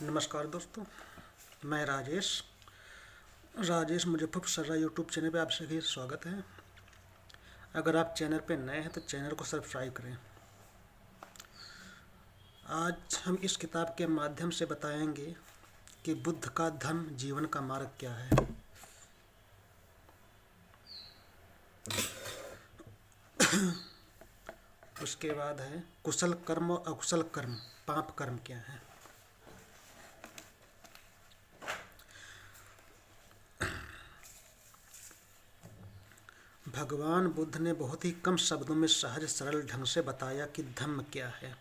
नमस्कार दोस्तों, मैं राजेश मुजफ्फर सर्रा यूट्यूब चैनल पे आप सभी स्वागत है। अगर आप चैनल पे नए हैं तो चैनल को सब्सक्राइब करें। आज हम इस किताब के माध्यम से बताएंगे कि बुद्ध का धर्म जीवन का मार्ग क्या है। उसके बाद है कुशल कर्म और अकुशल कर्म, पाप कर्म क्या है। भगवान बुद्ध ने बहुत ही कम शब्दों में सहज सरल ढंग से बताया कि धम्म क्या है।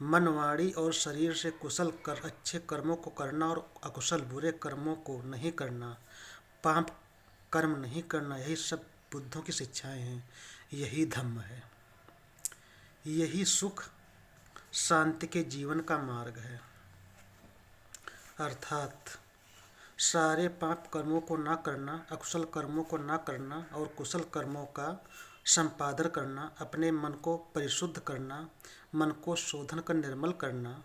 मन, वाणी और शरीर से कुशल कर अच्छे कर्मों को करना और अकुशल बुरे कर्मों को नहीं करना, पाप कर्म नहीं करना, यही सब बुद्धों की शिक्षाएं हैं। यही धम्म है, यही सुख शांति के जीवन का मार्ग है। अर्थात सारे पाप कर्मों को ना करना, अकुशल कर्मों को ना करना और कुशल कर्मों का संपादन करना, अपने मन को परिशुद्ध करना, मन को शोधन कर निर्मल करना,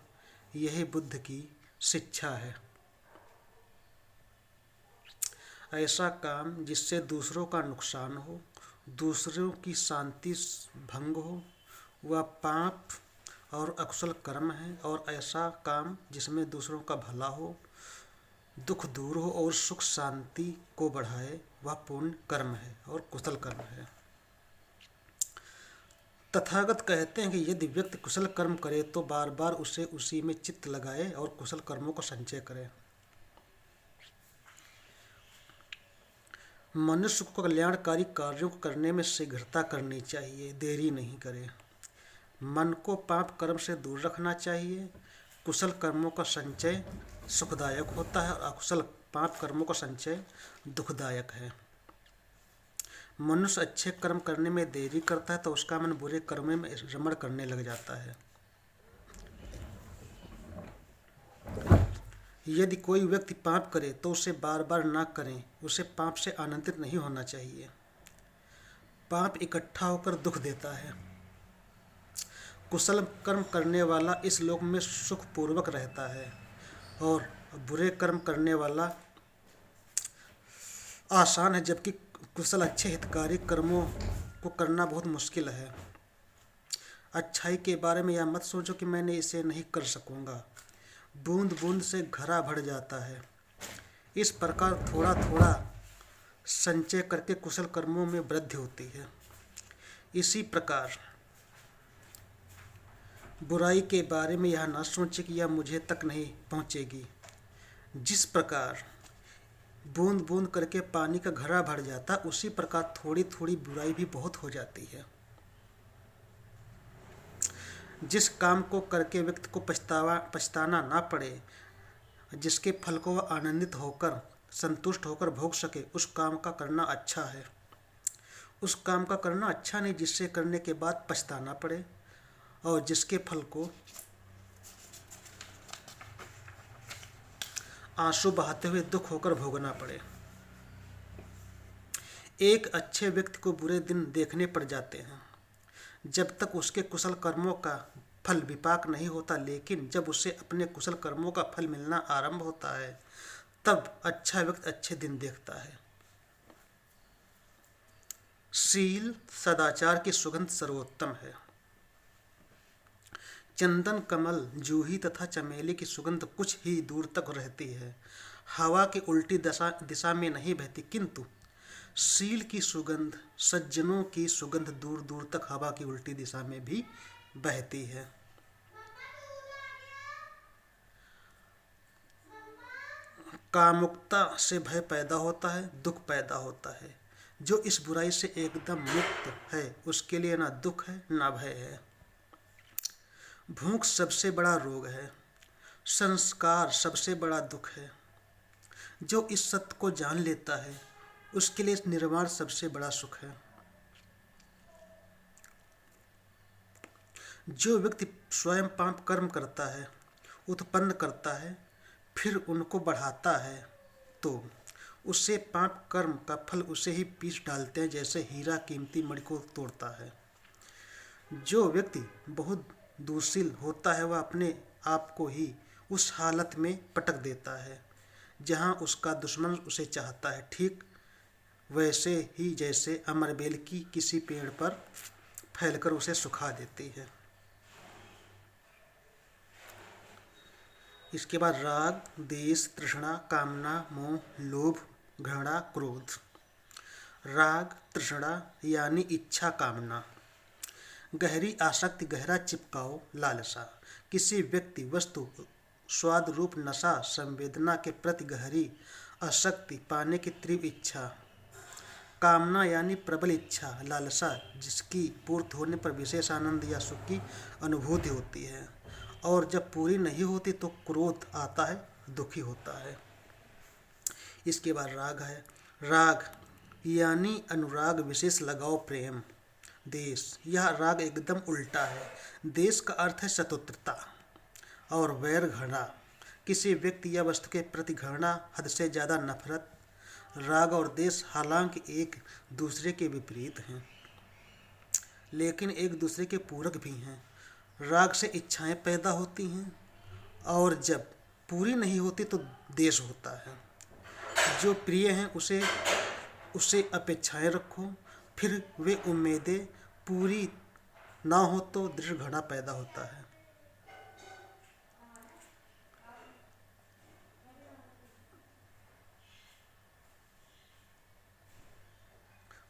यही बुद्ध की शिक्षा है। ऐसा काम जिससे दूसरों का नुकसान हो, दूसरों की शांति भंग हो, वह पाप और अकुशल कर्म है। और ऐसा काम जिसमें दूसरों का भला हो, दुख दूर हो और सुख शांति को बढ़ाए, वह पुण्य कर्म है और कुशल कर्म है। तथागत कहते हैं कि यदि व्यक्ति कुशल कर्म करे तो बार बार उसे उसी में चित्त लगाए और कुशल कर्मों को संचय करे। मनुष्य को कल्याणकारी कार्यों को करने में शीघ्रता करनी चाहिए, देरी नहीं करे। मन को पाप कर्म से दूर रखना चाहिए। कुशल कर्मों का संचय सुखदायक होता है और अकुशल पाप कर्मों का संचय दुखदायक है। मनुष्य अच्छे कर्म करने में देरी करता है तो उसका मन बुरे कर्म में रमण करने लग जाता है। यदि कोई व्यक्ति पाप करे तो उसे बार बार ना करें, उसे पाप से आनंदित नहीं होना चाहिए। पाप इकट्ठा होकर दुख देता है। कुशल कर्म करने वाला इस लोक में सुखपूर्वक रहता है और बुरे कर्म करने वाला आसान है, जबकि कुशल अच्छे हितकारी कर्मों को करना बहुत मुश्किल है। अच्छाई के बारे में यह मत सोचो कि मैंने इसे नहीं कर सकूंगा। बूंद बूंद से घड़ा भर जाता है। इस प्रकार थोड़ा थोड़ा संचय करके कुशल कर्मों में वृद्धि होती है। इसी प्रकार बुराई के बारे में यह ना सोचे कि यह मुझे तक नहीं पहुंचेगी। जिस प्रकार बूंद बूंद करके पानी का घड़ा भर जाता, उसी प्रकार थोड़ी थोड़ी बुराई भी बहुत हो जाती है। जिस काम को करके व्यक्ति को पछताना ना पड़े, जिसके फल को वह आनंदित होकर संतुष्ट होकर भोग सके, उस काम का करना अच्छा है। उस काम का करना अच्छा नहीं जिससे करने के बाद पछताना पड़े और जिसके फल को आंसू बहाते हुए दुख होकर भोगना पड़े। एक अच्छे व्यक्ति को बुरे दिन देखने पड़ जाते हैं जब तक उसके कुशल कर्मों का फल विपाक नहीं होता, लेकिन जब उसे अपने कुशल कर्मों का फल मिलना आरंभ होता है तब अच्छा व्यक्ति अच्छे दिन देखता है। शील सदाचार की सुगंध सर्वोत्तम है। चंदन, कमल, जूही तथा चमेली की सुगंध कुछ ही दूर तक रहती है, हवा की उल्टी दिशा में नहीं बहती, किंतु शील की सुगंध, सज्जनों की सुगंध दूर दूर तक हवा की उल्टी दिशा में भी बहती है। कामुकता से भय पैदा होता है, दुख पैदा होता है। जो इस बुराई से एकदम मुक्त है उसके लिए ना दुख है ना भय है। भूख सबसे बड़ा रोग है, संस्कार सबसे बड़ा दुख है। जो इस सत्य को जान लेता है उसके लिए निर्वाण सबसे बड़ा सुख है। जो व्यक्ति स्वयं पाप कर्म करता है, उत्पन्न करता है, फिर उनको बढ़ाता है, तो उससे पाप कर्म का फल उसे ही पीस डालते हैं, जैसे हीरा कीमती मणि को तोड़ता है। जो व्यक्ति बहुत दूरशील होता है वह अपने आप को ही उस हालत में पटक देता है जहाँ उसका दुश्मन उसे चाहता है, ठीक वैसे ही जैसे अमरबेल की किसी पेड़ पर फैलकर उसे सुखा देती है। इसके बाद राग, द्वेष, तृष्णा, कामना, मोह, लोभ, घृणा, क्रोध। राग, तृष्णा यानी इच्छा, कामना। गहरी आसक्ति, गहरा चिपकाव, लालसा। किसी व्यक्ति, वस्तु, स्वाद, रूप, नशा, संवेदना के प्रति गहरी आसक्ति, पाने की तीव्र इच्छा। कामना यानी प्रबल इच्छा, लालसा, जिसकी पूर्ति होने पर विशेष आनंद या सुख की अनुभूति होती है, और जब पूरी नहीं होती तो क्रोध आता है, दुखी होता है। इसके बाद राग है। राग यानी अनुराग, विशेष लगाव, प्रेम। द्वेष, यह राग एकदम उल्टा है। द्वेष का अर्थ है शत्रुता और वैर, घृणा। किसी व्यक्ति या वस्तु के प्रति घृणा, हद से ज़्यादा नफरत। राग और द्वेष हालांकि एक दूसरे के विपरीत हैं, लेकिन एक दूसरे के पूरक भी हैं। राग से इच्छाएं पैदा होती हैं और जब पूरी नहीं होती तो द्वेष होता है। जो प्रिय हैं उसे अपेक्षाएं रखो, फिर वे उम्मीदें पूरी ना हो तो दृढ़ घृणा पैदा होता है।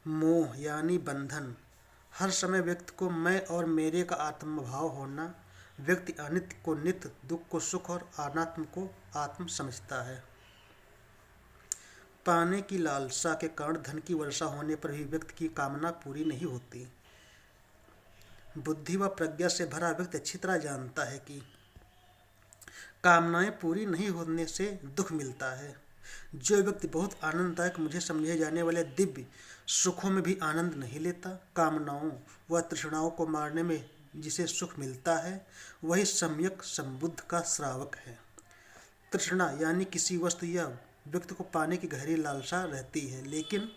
मोह यानी बंधन। हर समय व्यक्ति को मैं और मेरे का आत्मभाव होना। व्यक्ति अनित्य को नित्य, दुख को सुख और अनात्म को आत्म समझता है। पाने की लालसा के कारण धन की वर्षा होने पर भी व्यक्ति की कामना पूरी नहीं होती। बुद्धि व प्रज्ञा से भरा व्यक्ति अच्छी तरह जानता है कि कामनाएं पूरी नहीं होने से दुख मिलता है। जो व्यक्ति बहुत आनंददायक मुझे समझे जाने वाले दिव्य सुखों में भी आनंद नहीं लेता, कामनाओं व तृष्णाओं को मारने में जिसे सुख मिलता है, वही सम्यक संबुद्ध का श्रावक है। तृष्णा यानी किसी वस्तु या व्यक्ति को पाने की गहरी लालसा रहती है, लेकिन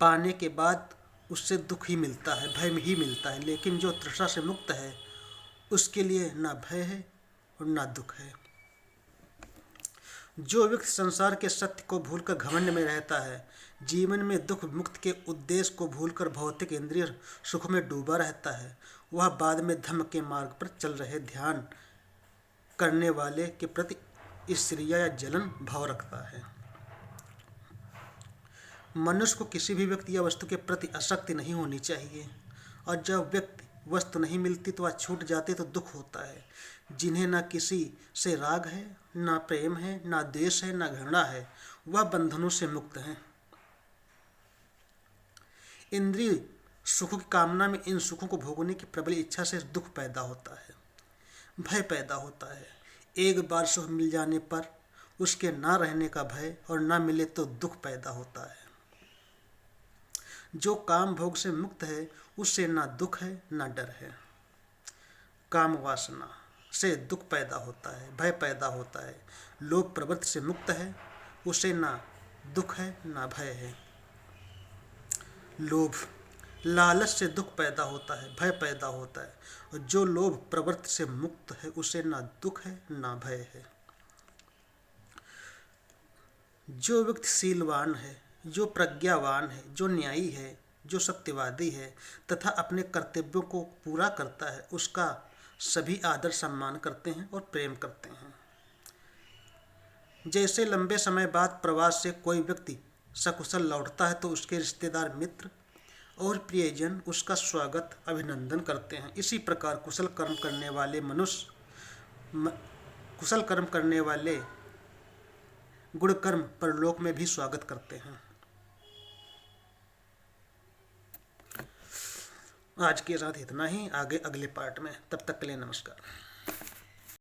पाने के बाद उससे दुख ही मिलता है, भय ही मिलता है। लेकिन जो तृष्णा से मुक्त है उसके लिए ना भय है और ना दुख है। जो व्यक्ति संसार के सत्य को भूलकर घमंड में रहता है, जीवन में दुख मुक्त के उद्देश्य को भूलकर भौतिक इंद्रिय सुख में डूबा रहता है, वह बाद में धम्म के मार्ग पर चल रहे ध्यान करने वाले के प्रति ईर्ष्या या जलन भाव रखता है। मनुष्य को किसी भी व्यक्ति या वस्तु के प्रति आसक्ति नहीं होनी चाहिए, और जब व्यक्ति वस्तु नहीं मिलती तो वह छूट जाती तो दुख होता है। जिन्हें ना किसी से राग है, ना प्रेम है, ना द्वेष है, ना घृणा है, वह बंधनों से मुक्त हैं। इंद्रिय सुखों की कामना में इन सुखों को भोगने की प्रबल इच्छा से दुख पैदा होता है, भय पैदा होता है। एक बार सुख मिल जाने पर उसके ना रहने का भय और ना मिले तो दुख पैदा होता है। जो काम भोग से मुक्त है उससे ना दुख है ना डर है। काम वासना से दुख पैदा होता है, भय पैदा होता है। लोभ प्रवृत्ति से मुक्त है, उसे ना दुख है ना भय है। लोभ, लालच से दुख पैदा होता है, भय पैदा होता है। और जो लोभ प्रवृत्ति से मुक्त है उसे ना दुख है ना भय है। जो व्यक्ति शीलवान है, जो प्रज्ञावान है, जो न्यायी है, जो सत्यवादी है तथा अपने कर्तव्यों को पूरा करता है, उसका सभी आदर सम्मान करते हैं और प्रेम करते हैं। जैसे लंबे समय बाद प्रवास से कोई व्यक्ति सकुशल लौटता है तो उसके रिश्तेदार, मित्र और प्रियजन उसका स्वागत, अभिनंदन करते हैं। इसी प्रकार कुशल कर्म करने वाले गुण कर्म परलोक में भी स्वागत करते हैं। आज के साथ इतना ही, आगे अगले पार्ट में। तब तक के लिए नमस्कार।